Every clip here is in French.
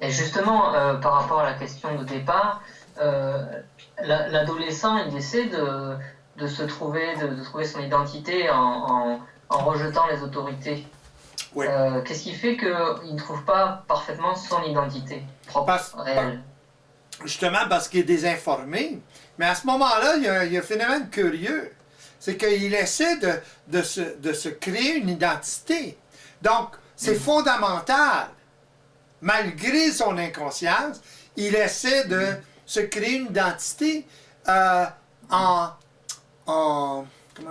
Et justement, par rapport à la question de départ, l'adolescent, il essaie de se trouver, de trouver son identité en rejetant les autorités. Oui. Qu'est-ce qui fait qu'il ne trouve pas parfaitement son identité propre, réelle? Justement parce qu'il est désinformé. Mais à ce moment-là, il y a un phénomène curieux. C'est qu'il essaie de se créer une identité. Donc, c'est fondamental. Malgré son inconscience, il essaie de se créer une identité comment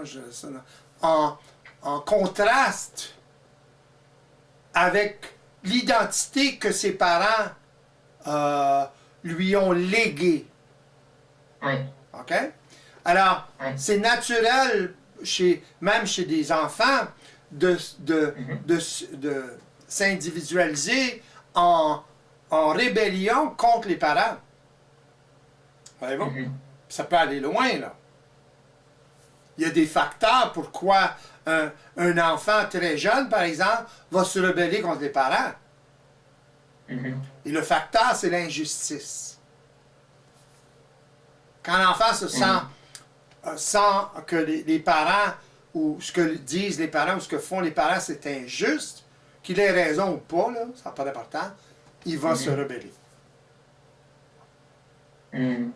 je dis ça, en contraste avec l'identité que ses parents lui ont léguée. Oui. OK? Alors, c'est naturel, même chez des enfants, de s'individualiser en rébellion contre les parents. Voyez-vous? Ça peut aller loin, là. Il y a des facteurs pourquoi un enfant très jeune, par exemple, va se rebeller contre les parents. Et le facteur, c'est l'injustice. Quand l'enfant se sent que les parents, ou ce que disent les parents, ou ce que font les parents, c'est injuste, qu'il ait raison ou pas, là, ça n'a pas d'importance, il va se rebeller. Donc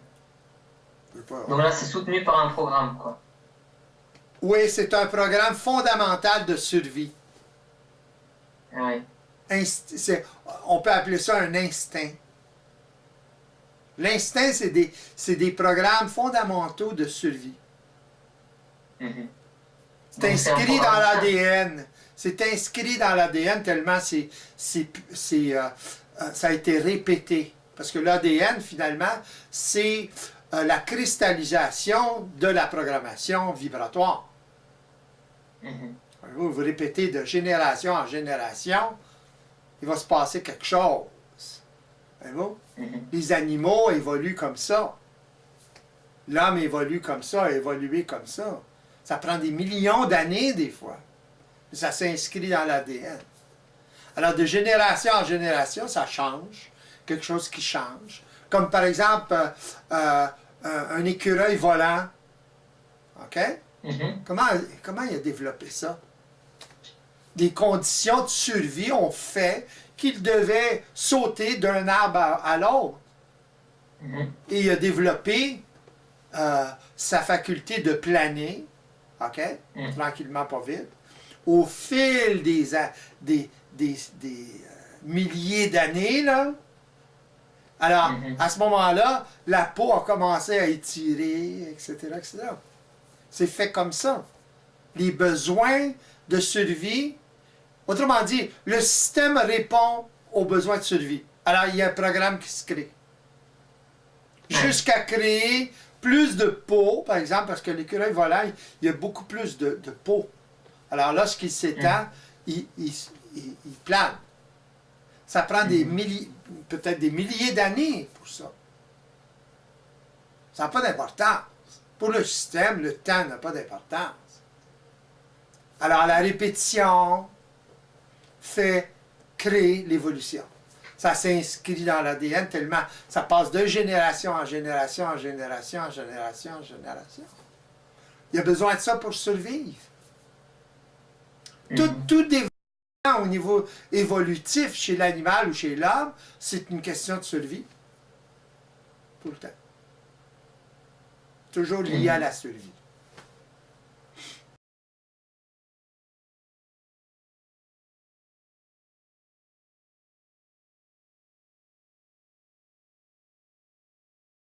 là, c'est soutenu par un programme, quoi. Oui, c'est un programme fondamental de survie. Oui. On peut appeler ça un instinct. L'instinct, c'est des programmes fondamentaux de survie. C'est inscrit dans l'ADN. C'est inscrit dans l'ADN tellement ça a été répété. Parce que l'ADN, finalement, c'est la cristallisation de la programmation vibratoire. Vous répétez de génération en génération, il va se passer quelque chose. Voyez-vous? Les animaux évoluent comme ça. L'homme évolue comme ça, a évolué comme ça. Ça prend des millions d'années, des fois. Mais ça s'inscrit dans l'ADN. Alors, de génération en génération, ça change. Quelque chose qui change. Comme par exemple, un écureuil volant. OK? Comment il a développé ça? Les conditions de survie ont fait qu'il devait sauter d'un arbre à l'autre. Et il a développé sa faculté de planer, OK? Tranquillement, pas vite. Au fil des milliers d'années, là. Alors, à ce moment-là, la peau a commencé à étirer, etc., etc. C'est fait comme ça. Les besoins de survie, autrement dit, le système répond aux besoins de survie. Alors, il y a un programme qui se crée. Jusqu'à créer plus de peau, par exemple, parce que l'écureuil volant, il y a beaucoup plus de peau. Alors, lorsqu'il s'étend, il plane. Ça prend peut-être des milliers d'années pour ça. Ça n'a pas d'importance. Pour le système, le temps n'a pas d'importance. Alors, la répétition crée l'évolution. Ça s'inscrit dans l'ADN tellement ça passe de génération en génération, en génération, en génération, en génération. Il y a besoin de ça pour survivre. Tout développement au niveau évolutif chez l'animal ou chez l'homme, c'est une question de survie. Tout le temps. Toujours lié à la survie.